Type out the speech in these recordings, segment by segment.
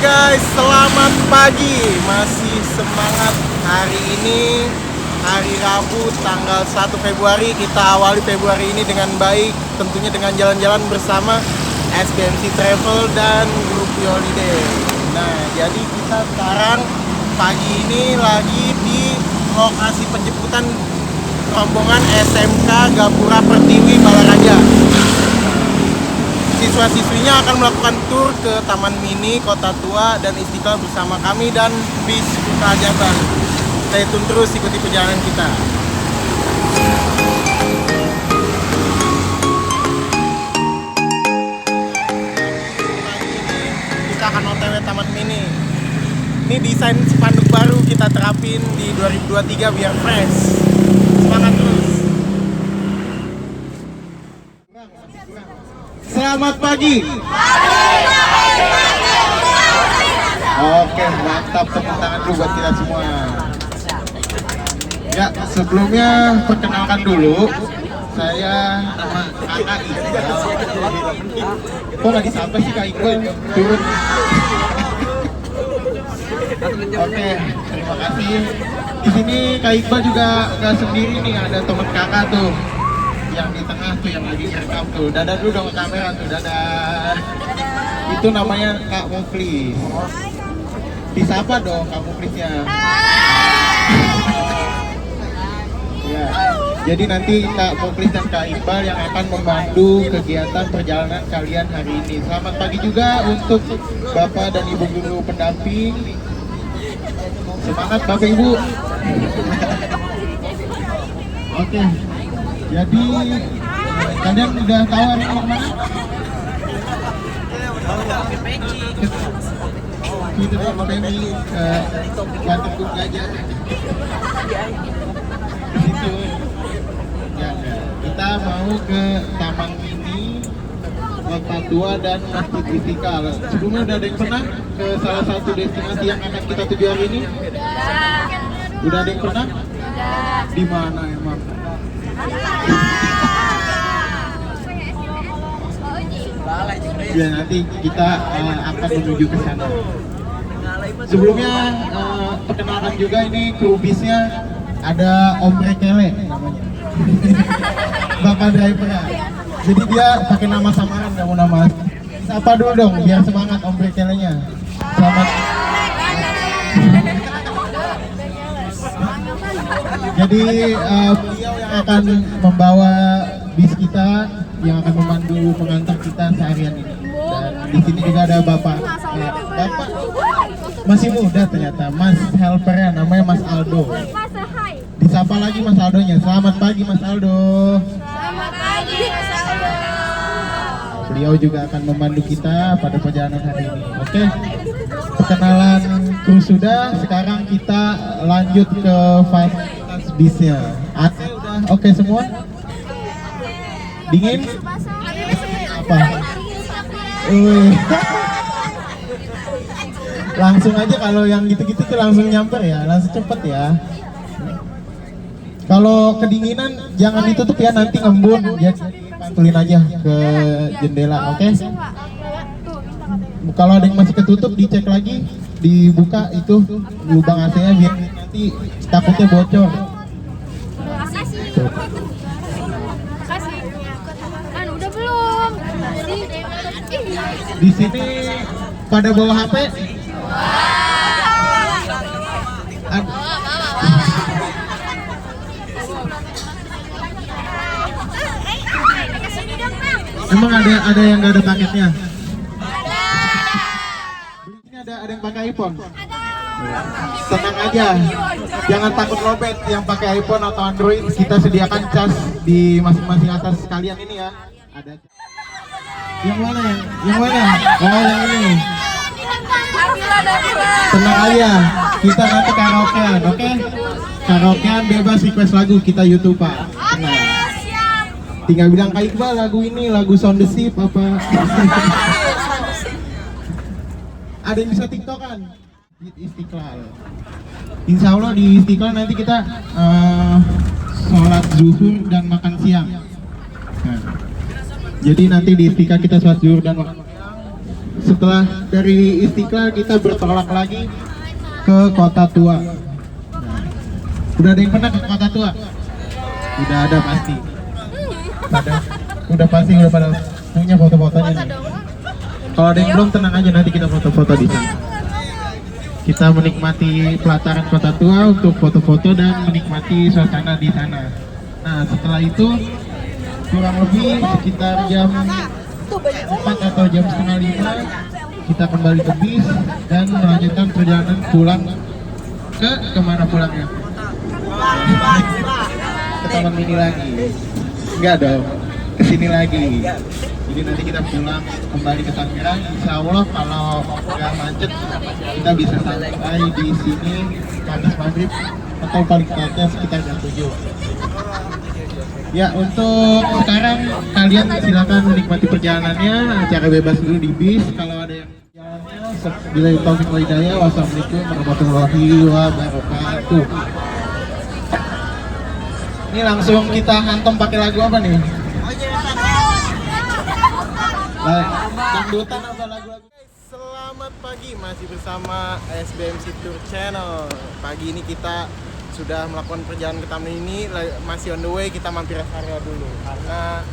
guys, selamat pagi. Masih semangat hari ini, hari Rabu tanggal 1 Februari. Kita awali Februari ini dengan baik, tentunya dengan jalan-jalan bersama SBMC Travel dan Grup Holiday. Nah, jadi kita sekarang pagi ini lagi di lokasi penjemputan rombongan SMK Gapura Pertiwi Balaraja. Siswa-siswinya akan melakukan tur ke Taman Mini, Kota Tua, dan Istiqlal bersama kami dan bis Keajaiban. Stay tune terus, ikuti perjalanan kita. Kita akan OTW Taman Mini. Ini desain spanduk baru kita terapin di 2023 biar fresh. Semangat terus. Selamat pagi. Oke, mantap, tepuk tangan dulu buat kita semua. Ya, sebelumnya perkenalkan dulu, saya nama Kakak Iqbal. Kok nggak disapa sih Kak Iqbal? Turun. Oke, terima kasih. Di sini Kak Iqbal juga nggak sendiri nih, ada teman kakak tuh. Yang di tengah tuh yang lagi ngerekam tuh. Dadah dulu dong ke kamera tuh, dadah. Itu namanya Kak Muflis. Disapa dong Kak Muflisnya. Ya, jadi nanti Kak Muflis dan Kak Iqbal yang akan memandu kegiatan perjalanan kalian hari ini. Selamat pagi juga untuk Bapak dan Ibu guru pendamping. Semangat Bapak Ibu. Oke. Jadi kalian udah tahu hari ini mau kemana? Kita sama Bemi ke Banten Gajah. Di situ. Ya, kita mau ke Taman Mini, Kota Tua, dan Masjid Istiqlal. Sebelumnya udah ada yang pernah ke salah satu destinasi yang akan kita tuju hari ini? Udah ada yang pernah? Di mana emang? Ya, nanti kita akan menuju ke sana. Sebelumnya perkenalkan juga ini kru bisnya, ada Om Rekele namanya. Bapak drivernya. Jadi dia pakai nama samaran, nggak mau nama. Sapa dulu dong biar semangat Om Rekelenya. Selamat. Jadi beliau yang akan membawa bis kita, yang akan memandu mengantar kita seharian ini. Dan di sini juga ada Bapak. Bapak masih muda ternyata, Mas helpernya namanya Mas Aldo. Disapa lagi Mas Aldonya. Selamat pagi Mas Aldo. Selamat pagi Mas Aldo. Beliau juga akan memandu kita pada perjalanan hari ini. Oke. Perkenalan kru sudah, sekarang kita lanjut ke fasilitas bisnya. AC udah oke semua? Dingin? Apa? Langsung aja kalau yang gitu-gitu tuh langsung nyamper ya, langsung cepet ya. Kalau kedinginan jangan ditutup ya, nanti ngembun. Ya, pantulin aja ke jendela, oke? Kalau ada yang masih ketutup dicek lagi, dibuka itu lubang AC-nya biar nanti takutnya bocor. Udah belum? Di sini pada bawa HP? Emang ada yang nggak ada paketnya? Ini ada yang pakai iPhone? Tenang aja, jangan takut lobet. Yang pakai iPhone atau Android kita sediakan cas di masing-masing atas kalian ini ya. Ada. Yang mana ya? Yang mana? Oh, yang ini. Tenang aja, kita nanti karaokean, oke? Karaokean bebas request lagu, kita YouTube Pak. Tenang. Tinggal bilang Kak Iqbal lagu ini, lagu Sound the Ship apa? Ada yang bisa tiktokan? Di Istiqlal. Insya Allah di Istiqlal nanti kita sholat zuhur dan makan siang. Nah, jadi nanti di Istiqlal kita sholat zuhur dan makan siang. setelah dari Istiqlal kita bertolak lagi ke Kota Tua. Udah ada yang pernah ke Kota Tua? Udah ada pasti. Udah pasti udah pada punya foto-fotonya nih. Kalau ada yang belum, tenang aja, nanti kita foto-foto di sana. Kita menikmati pelataran Kota Tua untuk foto-foto dan menikmati suasana di sana. Nah, setelah itu kurang lebih sekitar jam 4 atau jam setengah 5 kita kembali ke bis dan melanjutkan perjalanan pulang ke kemana pulangnya? Ke Taman Mini lagi. Enggak dong, ke sini lagi. Jadi nanti kita pulang kembali ke Tangerang. Insya Allah kalau nggak macet kita bisa sampai di sini habis maghrib atau paling telatnya sekitar jam 7. Ya, untuk sekarang kalian silakan menikmati perjalanannya, acara bebas dulu di bis. Kalau ada yang jalannya, bila taufik wal hidayah, wassalamualaikum warahmatullahi wabarakatuh. Ini langsung kita hantam pakai lagu apa nih? Dangdutan apa lagu-lagu? Selamat pagi, masih bersama SBMC Tour Channel. Pagi ini kita sudah melakukan perjalanan ke taman ini, masih on the way. Kita mampir rest area dulu karena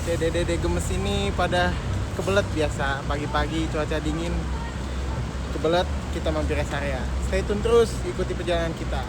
dede gemes ini pada kebelet. Biasa pagi-pagi cuaca dingin kebelet, kita mampir rest area. Stay tune terus, ikuti perjalanan kita.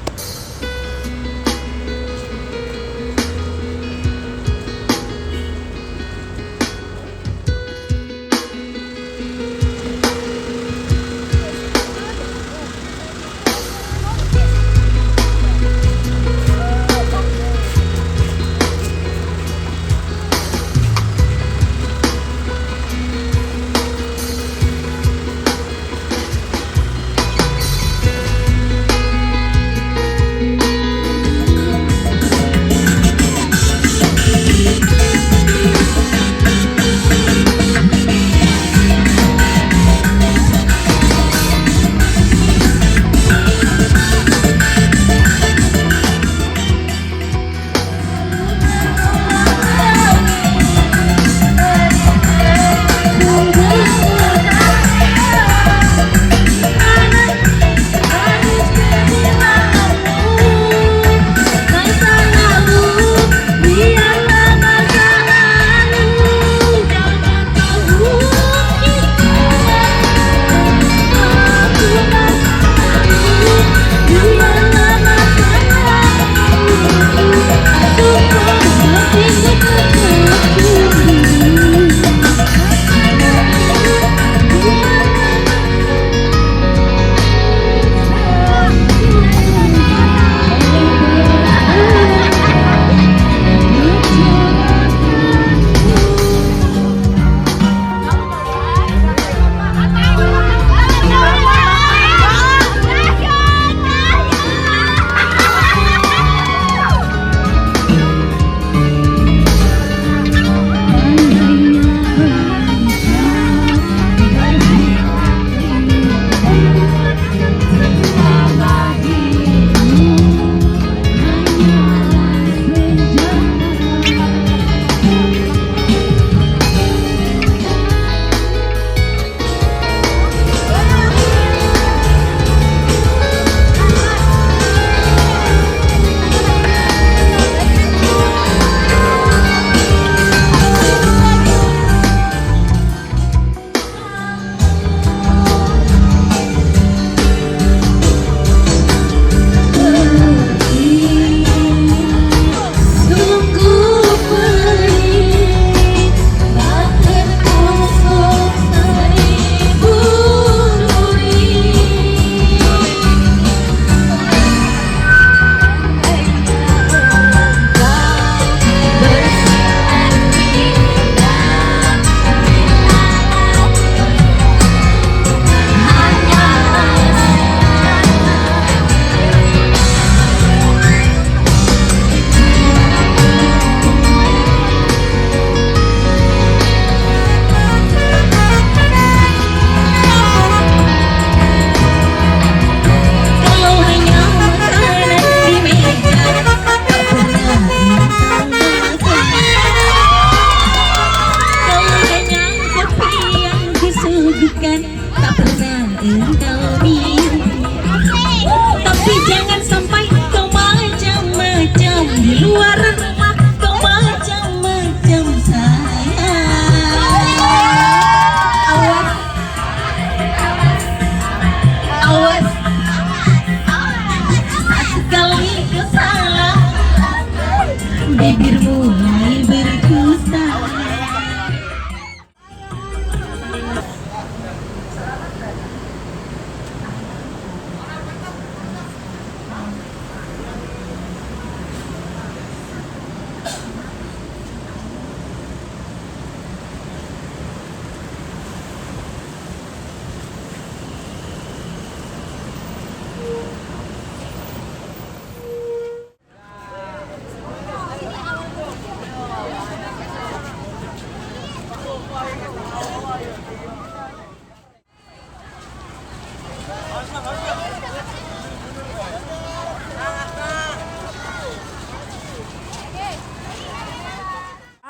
bukan, tak pernah engkau bilang. Tapi jangan sampai kau macam-macam di luar rumah, kau macam-macam sayang. Awas, awas, sekali kau salah, bibir mulai berdusta.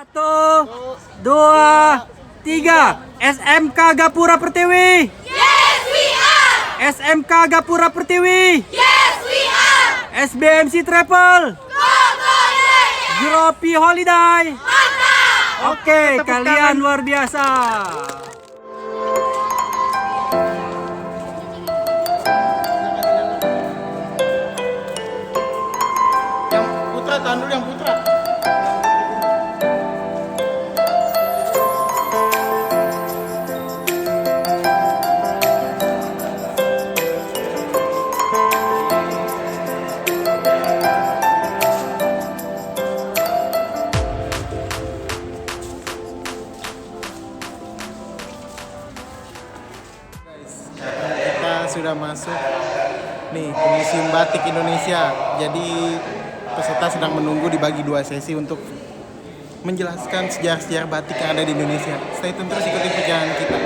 Satu, dua, tiga. SMK Gapura Pertiwi. Yes, we are! SMK Gapura Pertiwi. Yes, we are! SBMC Travel. Go, go, yeah! Gropi Holiday. Mantap! Oke, tepuk kalian tangan. luar biasa. Yang putra, tahan dulu yang putra. Kita sudah masuk nih ke Museum Batik Indonesia. Jadi peserta sedang menunggu dibagi 2 sesi untuk menjelaskan sejarah-sejarah batik yang ada di Indonesia. Stay tune terus, ikuti perjalanan kita.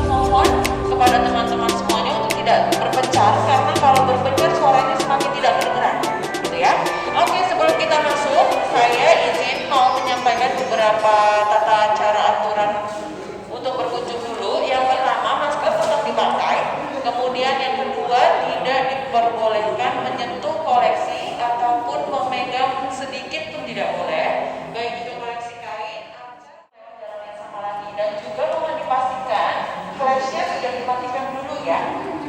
Mohon kepada teman-teman semuanya untuk tidak berpencar, karena kalau berpencar suaranya semakin tidak kedengeran, gitu ya. Oke, sebelum kita masuk, saya izin mau menyampaikan beberapa tata cara aturan untuk berkunjung dulu. Yang pertama, masker tetap dipakai. Kemudian yang kedua, tidak diperbolehkan menyentuh koleksi ataupun memegang sedikit pun tidak boleh, baik itu koleksi kain, arca, jalan yang sama lagi. Dan juga mohon dipastikan flashnya sudah dimatikan dulu ya,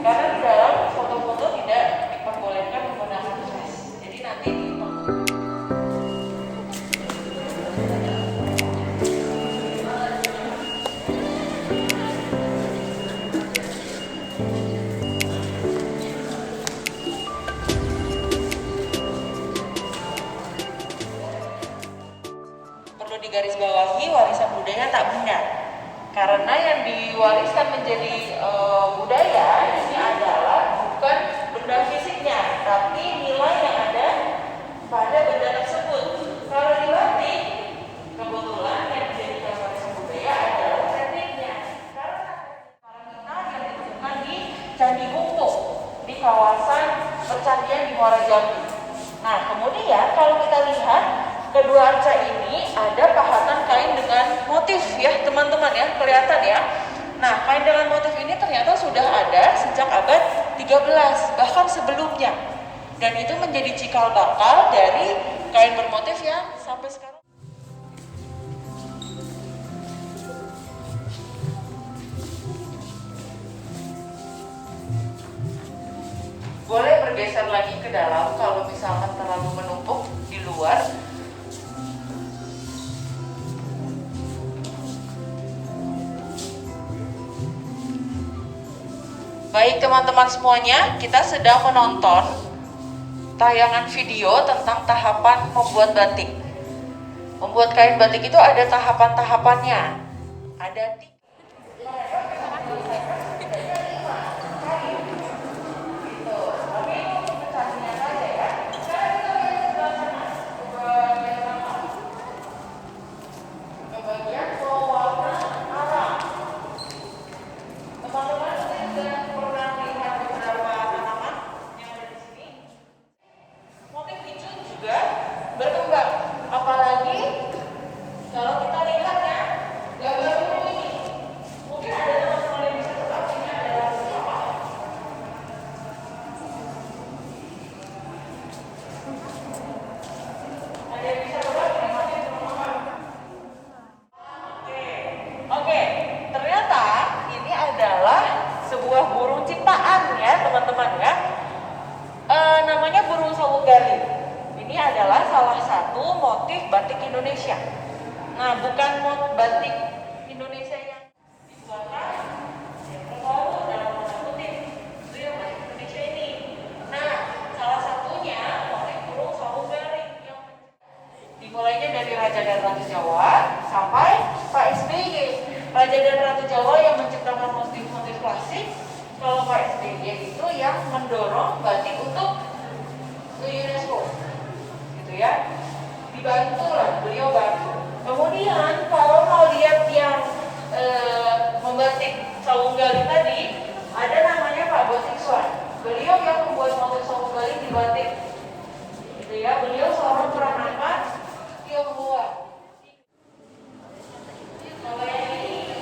karena di dalam foto-foto tidak diperbolehkan menggunakan flash. Jadi nanti perlu digarisbawahi, warisan budaya tak benda. Karena yang diwariskan menjadi budaya ini adalah bukan benda fisiknya, tapi nilai yang ada pada benda tersebut. Kalau di batik, kebetulan yang dijadikan warisan budaya adalah tekniknya. Karena kita yang ditemukan di Candi Gungtung di kawasan percandian di Muara Jambi. Nah, kemudian kalau kita lihat kedua arca ini ada pahatan kain dengan motif ya teman-teman ya, kelihatan ya. Nah, kain dengan motif ini ternyata sudah ada sejak abad 13, bahkan sebelumnya. Dan itu menjadi cikal bakal dari kain bermotif yang sampai sekarang. Boleh bergeser lagi ke dalam kalau misalkan terlalu menumpuk di luar. Baik teman-teman semuanya, kita sedang menonton tayangan video tentang tahapan membuat batik. Membuat kain batik itu ada tahapan-tahapannya. Ada satu motif batik Indonesia. Nah, bukan batik Indonesia yang dibuatkan yang terbaru dalam tanda kutip, itu yang batik Indonesia ini. Nah, salah satunya motif burung sawo garing yang dimulainya dari Raja dan Ratu Jawa sampai Pak SBY. Raja dan Ratu Jawa yang menciptakan motif-motif klasik, kalau Pak SBY itu yang mendorong batik untuk ke UNESCO, gitu ya. Dibantu lah, beliau bantu. Kemudian kalau mau lihat yang membatik Sawung Galing tadi, ada namanya Pak Bosiksuan. Beliau yang membuat motif Sawung Galing di batik, gitu ya. Beliau seorang peranakan Tionghoa. Kalau yang ini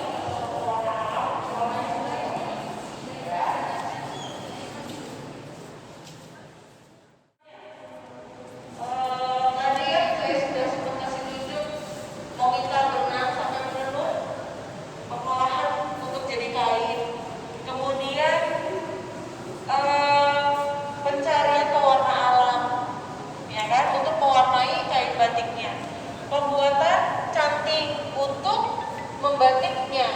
membatiknya,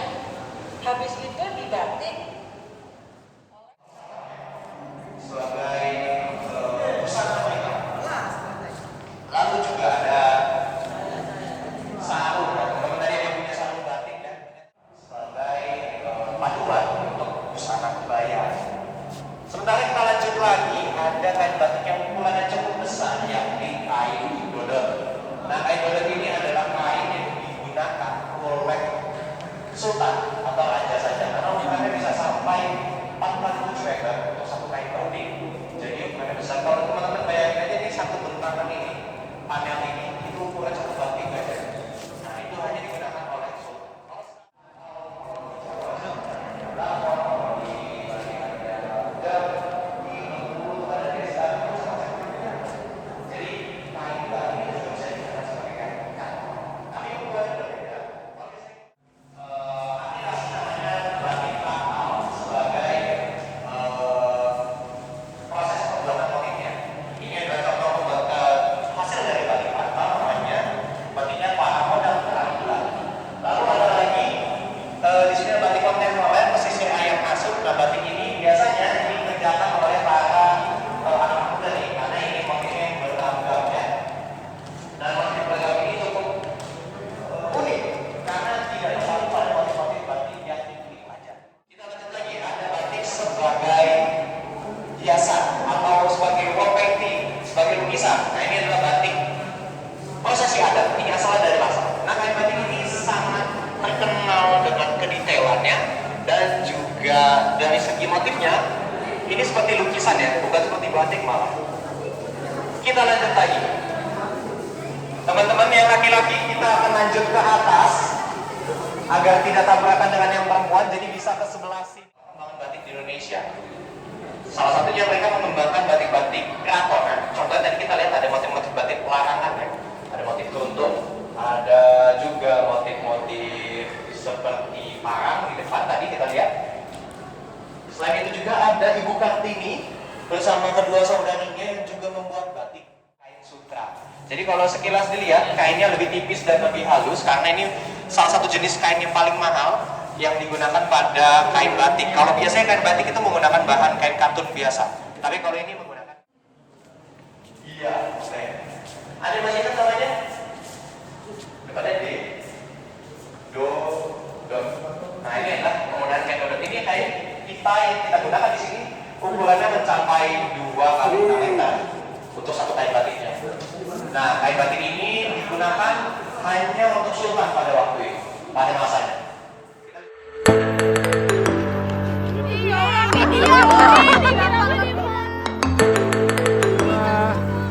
habis itu dibatik sebagai busana mereka. Lalu juga ada sarung, teman-teman tadi yang punya sarung batik ya, sebagai paduan untuk busana kebaya. Sementara kita lanjut lagi, ada kain batik yang ukurannya cukup besar, yakni kain dodot. Nah, kain dodot ini adalah kain yang digunakan oleh sultan atau raja saja, karena ukurannya bisa sampai 47 meter untuk satu kain batik. Jadi ukurannya besar. Kalau teman-teman bayangin aja, ini satu bentangan ini, panel ini, itu ukuran satu batik aja. Nah, itu hanya digunakan oleh sultan. Dari segi motifnya, ini seperti lukisan ya, bukan seperti batik malah. Kita lanjut lagi. Teman-teman yang laki-laki, kita akan lanjut ke atas agar tidak tabrakan dengan yang perempuan, jadi bisa ke sebelah sini. Pengembangan batik di Indonesia. Salah satunya mereka mengembangkan batik-batik keraton. Nah, contohnya tadi kita lihat ada motif-motif batik pelarangan ya. Ada motif keruntung, ada juga motif-motif seperti parang di depan tadi kita lihat. Selain itu juga ada Ibu Kartini bersama kedua saudarinya yang juga membuat batik kain sutra. Jadi kalau sekilas dilihat, kainnya lebih tipis dan lebih halus karena ini salah satu jenis kain yang paling mahal yang digunakan pada kain batik. Kalau biasanya kain batik itu menggunakan bahan kain katun biasa, tapi kalau ini menggunakan ada masih kan namanya? Depannya D, Do, Don. Nah ini adalah penggunaan kain dodot ini kain yang kita gunakan di sini ukurannya mencapai 2 kali 6 meter untuk satu kain batiknya. Nah, kain batik ini digunakan hanya untuk sultan pada waktu itu, pada masanya.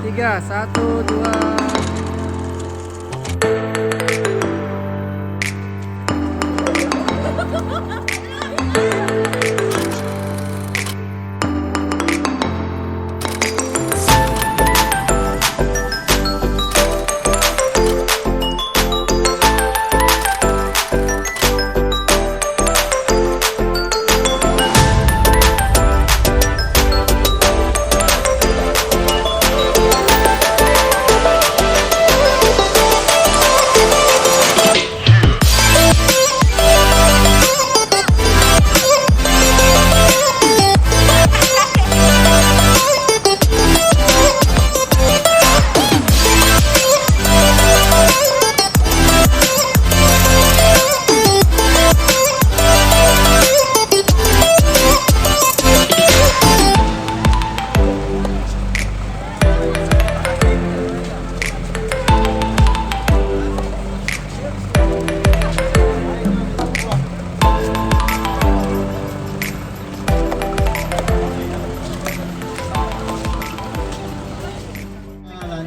3, 1, 2.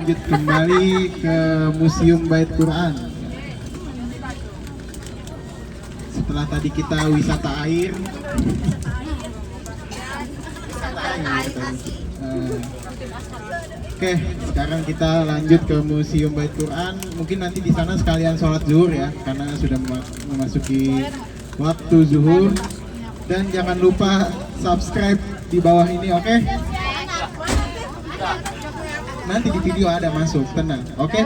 lanjut kembali ke Museum Bait Quran. Setelah tadi kita wisata air. Oke, sekarang kita lanjut ke Museum Bait Quran. Mungkin nanti di sana sekalian sholat zuhur ya, karena sudah memasuki waktu zuhur. Dan jangan lupa subscribe di bawah ini, oke? Nanti di video ada masuk, tenang, oke?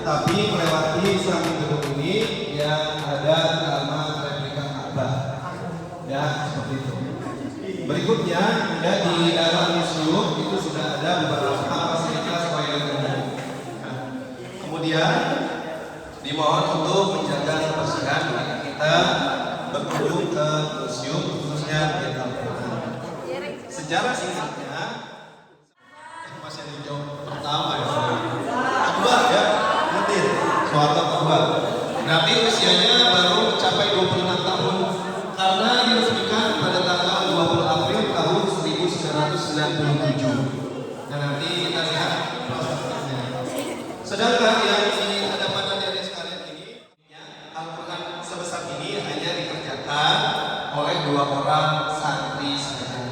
Tetapi melewati samping gedung ini yang ada nama replika Ka'bah, ya seperti itu. Berikutnya ya di dalam museum itu sudah ada beberapa fasilitas toilet umum. Kemudian dimohon untuk menjaga kebersihan ketika kita berkunjung ke museum khususnya di Al-Quran. Sejarah singkatnya masih ada jauh pertama ya. Kedua ya. Suatu kedua, berarti usianya baru mencapai 26 tahun karena diresmikan pada tanggal 20 April tahun 1997. Dan nanti kita lihat prosesnya. Sedangkan yang di hadapan adik-adik sekalian ini, ya, Al-Quran sebesar ini hanya dikerjakan oleh 2 orang santri saja.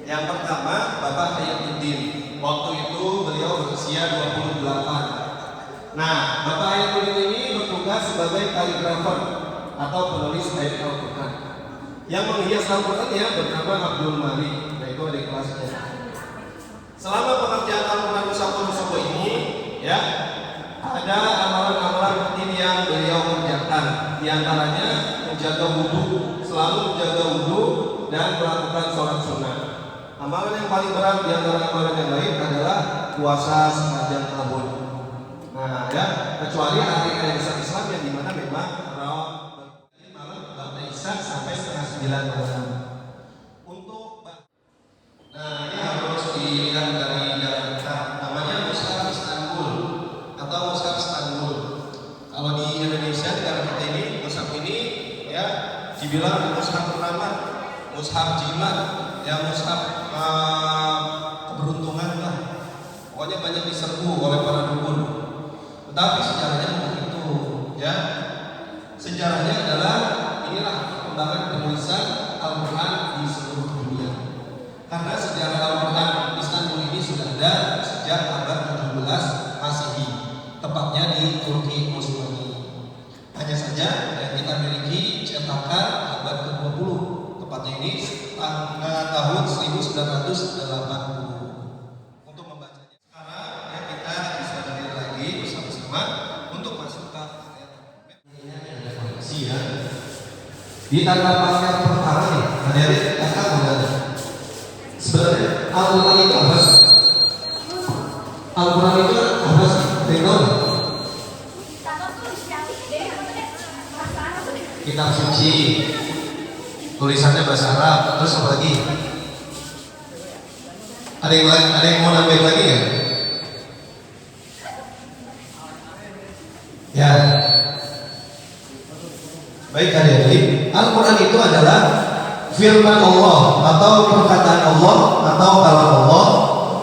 Yang pertama, Bapak Hayatuddin. Waktu itu beliau berusia 28. Nah, Bapak Hayatuddin ini bertugas sebagai kaligrafer atau penulis ayat Al-Quran. Yang menghias Al-Quran ya bernama Abdul Malik, nah itu adik kelasnya. Selama pengerjaan Al-Quran Nusantara ini, ya ada amalan-amalan rutin yang beliau kerjakan. Di antaranya menjaga wudhu, selalu menjaga wudhu dan melakukan sholat sunnah. Amalan yang paling berat di antara amalan yang lain adalah puasa sepanjang tahun. Nah ya, kecuali hari-hari besar Islam yang dimana memang malam ba'da Isya sampai setengah 9 malam. Untuk nah ini harus dilihat dari Jakarta, namanya Mushaf Istanbul atau Mushaf Istanbul. Kalau di Indonesia negara kita ini mushaf ini ya dibilang mushaf rahmat, mushaf jimat, ya mushaf keberuntungan lah. Pokoknya banyak diserbu oleh para dukun. Tetapi sejarahnya bukan itu, ya. Sejarahnya adalah inilah perkembangan penulisan Al-Quran di seluruh dunia. Karena sejarah Al-Quran Istanbul ini sudah ada sejak abad 17 Masehi, tepatnya di Turki Osmani. Hanya saja yang kita miliki cetakan abad ke-20, tepatnya ini tahun 1980. Di tanggal pamer perkara nih, ada kakak ada. Sebenarnya Al-Quran itu apa sih? Al-Quran itu apa sih? Tahu? Kitab suci, tulisannya bahasa Arab, terus apa lagi? Ada yang lain? Ada yang mau nambahin lagi ya? Ya. Baik adik-adik, Al-Quran itu adalah firman Allah atau perkataan Allah atau kalam Allah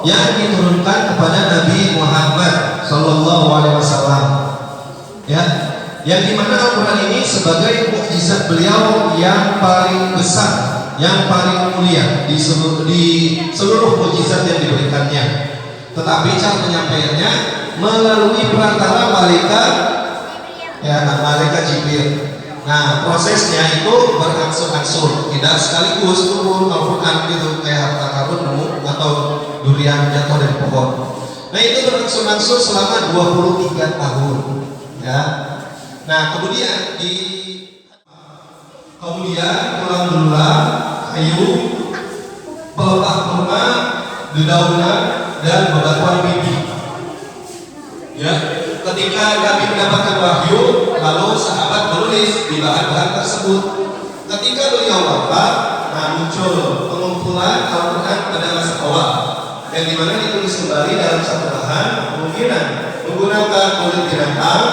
yang diturunkan kepada Nabi Muhammad Sallallahu Alaihi Wasallam. Ya, yang dimana Al-Quran ini sebagai mukjizat beliau yang paling besar, yang paling mulia di seluruh mukjizat yang diberikannya. Tetapi cara penyampaiannya melalui perantara malaikat, ya, malaikat Jibril. Nah, prosesnya itu berangsur-angsur, tidak sekaligus turun Al-Quran gitu kayak harta karun nemu atau durian jatuh dari pohon. Nah, itu berangsur-angsur selama 23 tahun, ya. Nah, kemudian tulang belulang, kayu, pelepah kurma, dedaunan dan bebatuan bibi. Ya, Ketika kami mendapatkan wahyu, lalu sahabat menulis di bahan-bahan tersebut. Ketika beliau wafat, muncul pengumpulan Al-Quran pada masa awal, yang dimana ditulis kembali dalam satu bahan, kemungkinan menggunakan kulit binatang,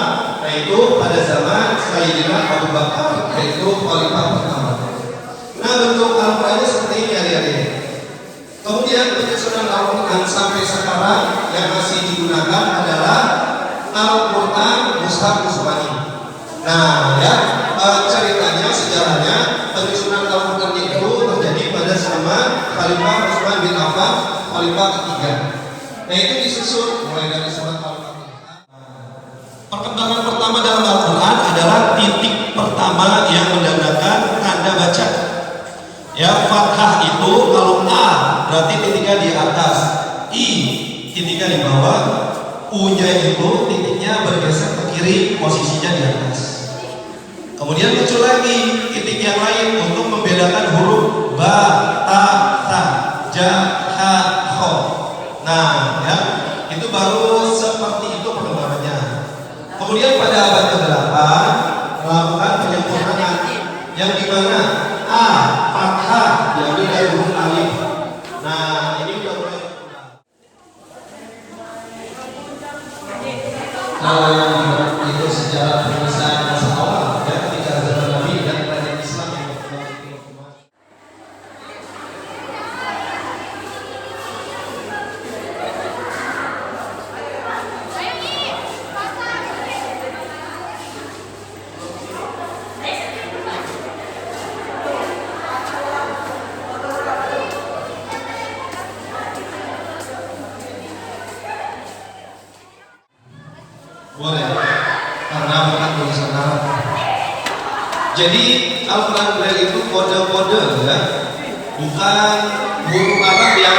yaitu pada zaman Sayyidina Abu Bakar, yaitu khalifah pertama. Nah, bentuk Al-Qurannya seperti ini adik-adik. Kemudian penyusunan Al-Quran sampai sekarang yang masih digunakan adalah Al-Quran Mushaf Usmani. Nah, ya, ceritanya, sejarahnya, penyusunan Al-Quran itu terjadi pada zaman Khalifah Utsman bin Affan, Khalifah ketiga. Nah, itu disusun mulai dari surat Al-Fatihah. Perkembangan pertama dalam Al-Quran adalah titik pertama yang menandakan tanda baca. Ya, fathah itu kalau A berarti titiknya di atas, I titiknya di bawah, U-nya itu titiknya bergeser ke kiri, posisinya di atas. Kemudian muncul lagi titik yang lain untuk membedakan huruf ba, ta, ta, ja, ha, ho. Nah, ya, itu baru seperti itu perkembangannya. Kemudian pada abad ke-8 melakukan penyempurnaan yang dimana A, fathah diambil dari huruf alif. Nah, ini udah mulai berkurang. Kalau yang itu sejarah penyelesaian masa awal, ya, ketika zaman Nabi dan kerajaan Islam yang berkembang di Timur Tengah. Boleh, karena bukan tulisan Arab. Jadi Al-Quran Braille itu kode-kode, ya, bukan huruf Arab yang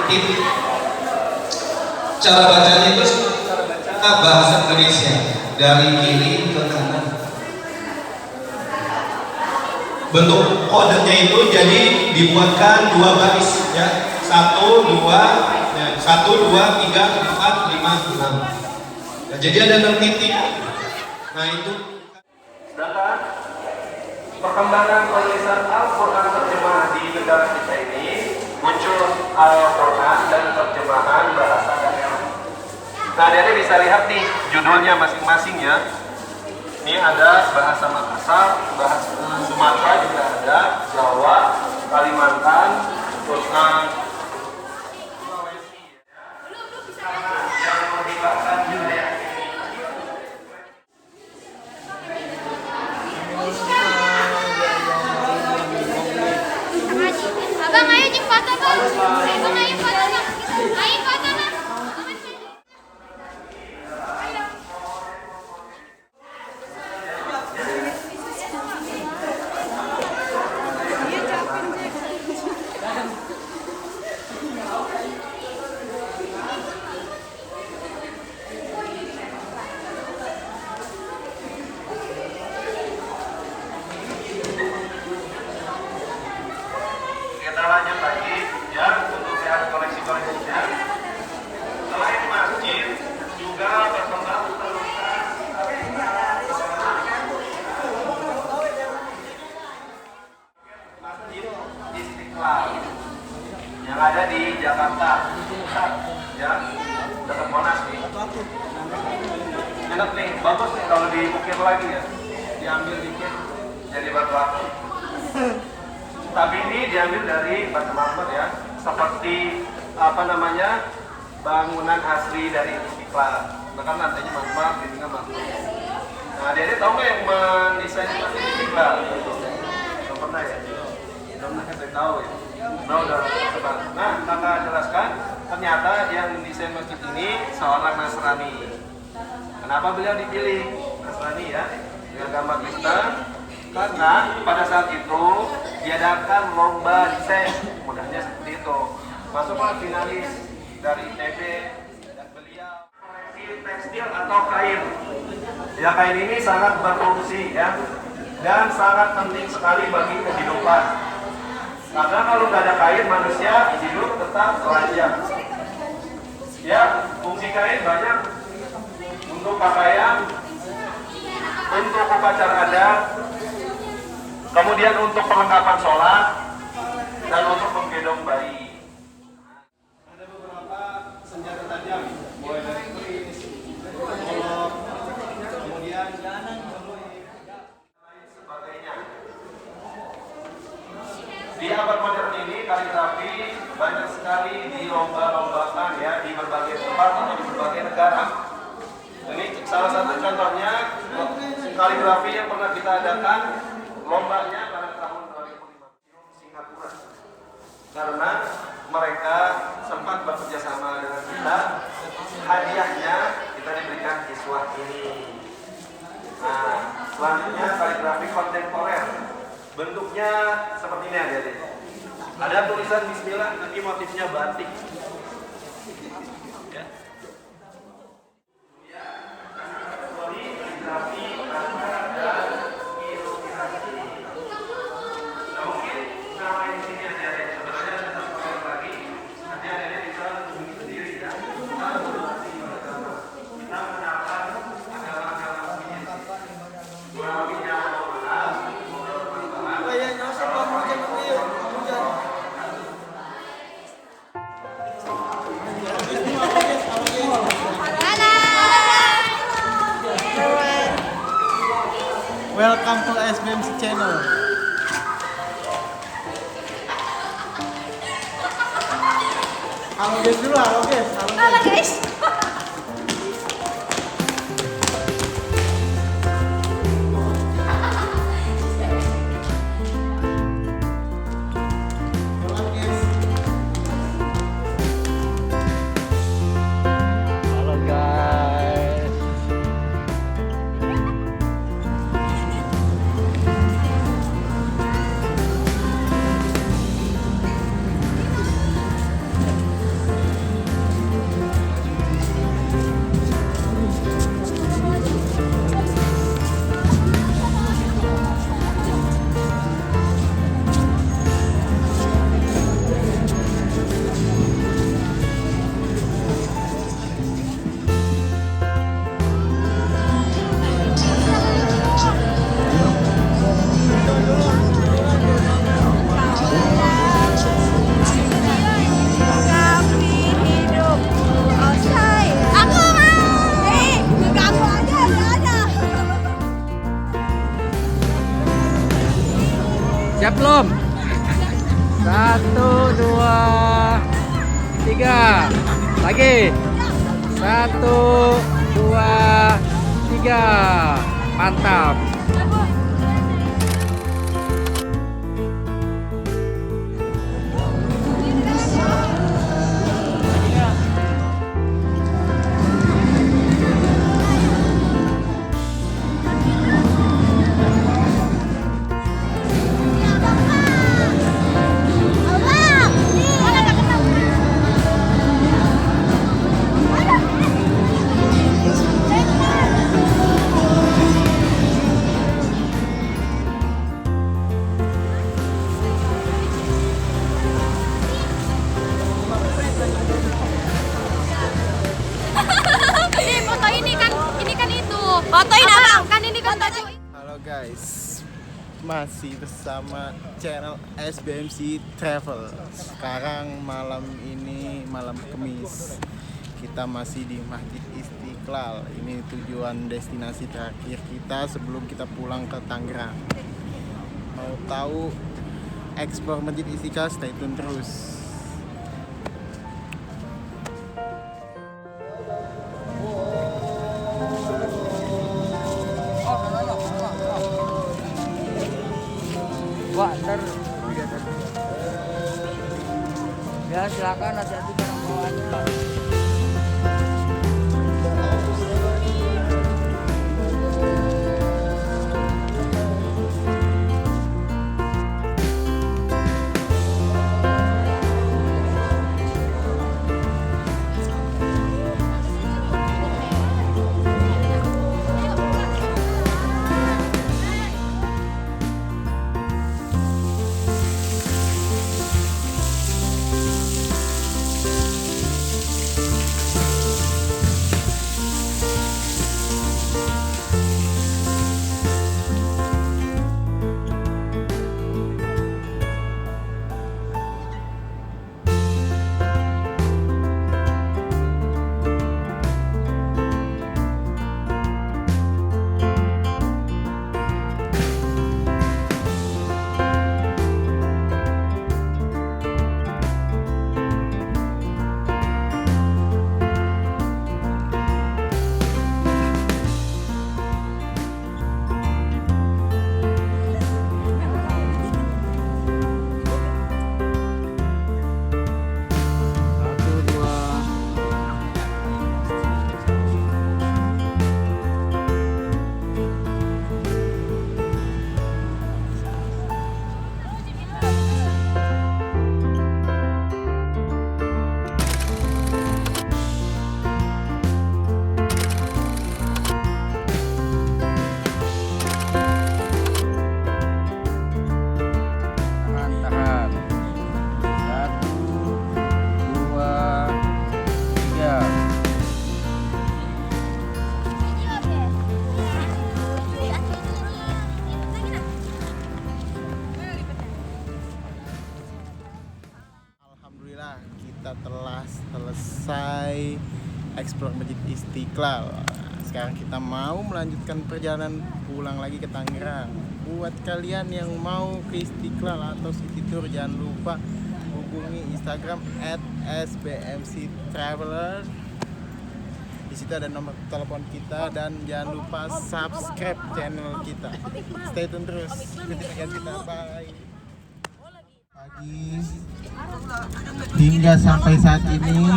titik. Cara bacanya itu cara baca bahasa Indonesia dari kiri ke kanan. Bentuk kodenya itu jadi dibuatkan 2 baris, ya, 1, 2, 1, 2, 3, 4, 5, 6. Nah, jadi ada 6 titik. Nah, itu. Sedangkan perkembangan penulisan Al-Quran terjemahan di negara kita ini muncul Al-Quran dan terjemahan bahasa daerah. Nah, Dede bisa lihat nih judulnya masing-masing ya. Ini ada bahasa Makassar, bahasa Sumatera juga ada, Jawa, Kalimantan, Sulawesi. Yang melibatkan budaya. Abang ayo jeng foto bang. Abang ayo foto bang. Ayo foto bang. Kita lanjut lagi ya untuk lihat koleksi-koleksinya. Selain masjid juga berkembang penulisan Masjid Istiqlal yang ada di Jakarta Pusat, ya, dekat Monas nih. Enak nih, bagus nih kalau diukir lagi ya, diambil dikit jadi batu akik. Tapi ini diambil dari batu marmer ya, seperti apa namanya bangunan asli dari Istiqlal. Nah, kan lantainya marmer, dindingnya marmer. Nah, dia tahu nggak yang mendesain masjid Istiqlal? Belum pernah ya? Belum pernah, saya tahu ya. Nah, udah coba. Nah, kakak jelaskan, ternyata yang mendesain masjid ini seorang Nasrani. Kenapa beliau dipilih Nasrani ya? Dengan gambar Kristen. Karena pada saat itu diadakan lomba desain, mudahnya seperti itu. Masuklah finalis dari ITB dan beliau koleksi tekstil atau kain. Ya, kain ini sangat berfungsi ya, dan sangat penting sekali bagi kehidupan. Karena kalau nggak ada kain, manusia hidup tetap telanjang. Ya, fungsi kain banyak untuk pakaian, untuk upacara adat, kemudian untuk perlengkapan sholat, dan untuk menggendong bayi. Ada beberapa senjata tajam, mulai dari keris, golok, kemudian lain sebagainya. Di abad modern ini kaligrafi banyak sekali dilomba-lombakan ya di berbagai tempat atau di berbagai negara. Ini salah satu contohnya kaligrafi yang pernah kita adakan lombanya pada tahun 2005 Singapura. Karena mereka sempat bekerja sama dengan kita, hadiahnya kita diberikan kiswah ini. Nah, selanjutnya kaligrafi kontemporer. Bentuknya seperti ini adik-adik. Ada tulisan Bismillah, tapi motifnya batik. Ya. Kategori kaligrafi angka dan ilustrasi. Nah, mungkin nama di sini adik-adik. Sebenarnya ada satu kali lagi. Nanti adik-adik bisa hubungi sendiri ya. Kita mengenalkan agama-agama ini. Kurang lebihnya mohon maaf. Welcome to SBMC channel. Halo guys dulu, halo guys. Halo guys. Halo guys. Siap belum? 1, 2, 3. Lagi. 1, 2, 3. Mantap. Foto ini kan itu. Fotoin abang, kan ini kan baju. Halo guys, masih bersama channel SBMC Travel. Sekarang malam ini malam Kamis, kita masih di Masjid Istiqlal. Ini tujuan destinasi terakhir kita sebelum kita pulang ke Tangerang. Mau tahu eksplor Masjid Istiqlal, stay tune terus. Wah, ntar ya silakan hati-hati barang bawaannya Pak. explore Masjid Istiqlal. Sekarang kita mau melanjutkan perjalanan pulang lagi ke Tangerang. Buat kalian yang mau ke Istiqlal atau city tour, jangan lupa hubungi Instagram @sbmctraveler. Di situ ada nomor telepon kita dan jangan lupa subscribe channel kita. Stay tune terus. Ikuti kita. Bye. Pagi hingga sampai saat ini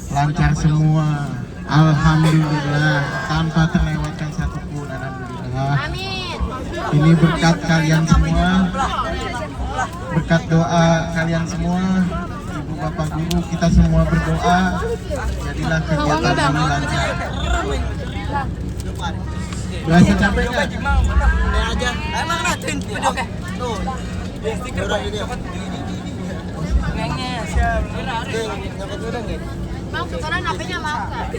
lancar semua. Alhamdulillah, tanpa terlewatkan satupun. Alhamdulillah. Amin. Ini berkat kalian semua, berkat doa kalian semua, ibu bapak guru, kita semua berdoa, jadilah kegiatan ini lancar. Berasa capek nggak? Aja. Emang ngatin video ke? Tuh. Stiker Pak ini. Ngenge siap. Nyampe udah enggak? Bang, sekarang HP-nya mau enggak?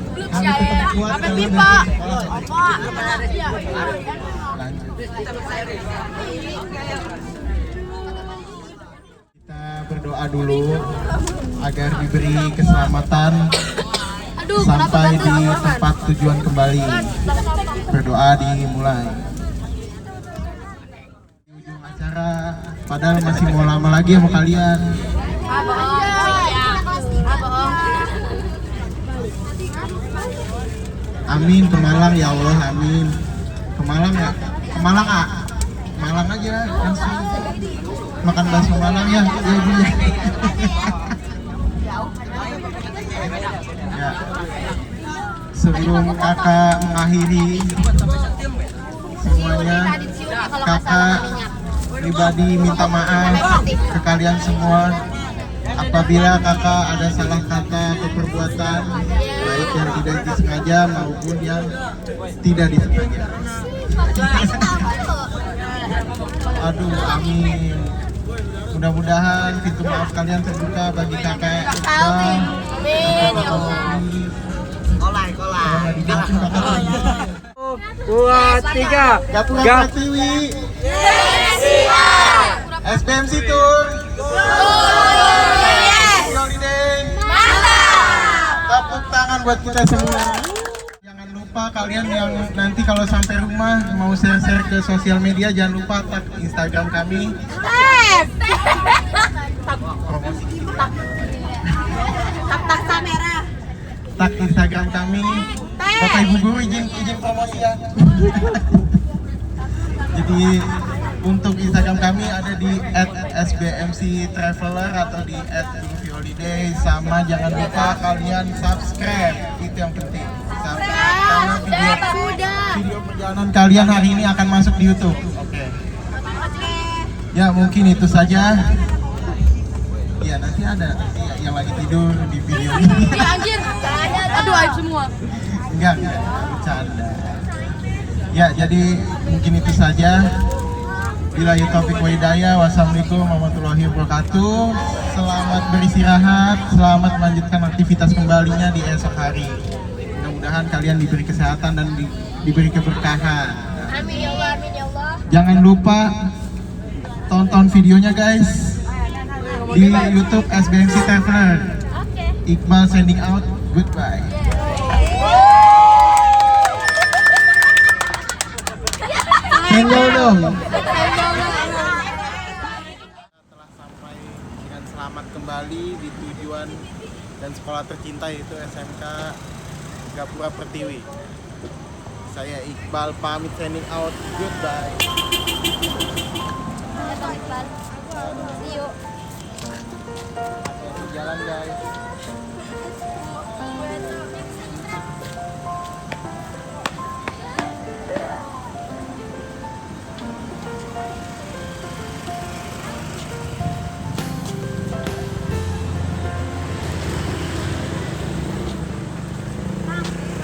Belum sih ya. HP pipa. Apa? Iya. Kita berdoa dulu agar diberi keselamatan sampai di tempat tujuan kembali. Berdoa dimulai. Di ujung acara, padahal masih mau lama lagi sama kalian. Amin, ke Malang ya Allah, amin. Ke Malang ya, ke Malang Malang aja langsung makan bakso Malang ya, ya Bu ya. Ya. Sebelum kakak mengakhiri semuanya, kakak pribadi minta maaf ke kalian semua apabila kakak ada salah kata atau perbuatan, baik yang tidak disengaja maupun yang tidak disengaja. Aduh, amin. Mudah-mudahan pintu maaf kalian terbuka bagi kakak. Amin. Dua, tiga. Gabungan Pratiwi. SBMC Tour. Holiday. Tepuk tangan buat kita semua. Jangan lupa kalian yang nanti kalau sampai rumah mau share-share ke sosial media, jangan lupa tag Instagram kami. Tak kamera. Tag Instagram kami. Bapak Ibu Guru izin promosi ya. Jadi untuk Instagram kami ada di @sbmctraveler atau di @holiday, sama jangan lupa kalian subscribe, itu yang penting. Karena video perjalanan kalian hari ini akan masuk di YouTube. Oke. Ya mungkin itu saja. Ya nanti ada yang lagi tidur di video ini. Anjir. Aduh, aib semua. Enggak, bercanda. Ya, jadi mungkin itu saja. Billahi taufiq wa hidayah. Wassalamualaikum warahmatullahi wabarakatuh. Selamat beristirahat, selamat melanjutkan aktivitas kembalinya di esok hari. Mudah-mudahan kalian diberi kesehatan dan diberi keberkahan. Amin ya Allah, amin ya Allah. Jangan lupa tonton videonya guys di YouTube SBMC Traveler. Oke. Iqbal sending out. Goodbye. Senggol dong. Telah sampai dengan selamat kembali di tujuan dan sekolah tercinta yaitu SMK Gapura Pertiwi. Saya Iqbal pamit sending out. Goodbye.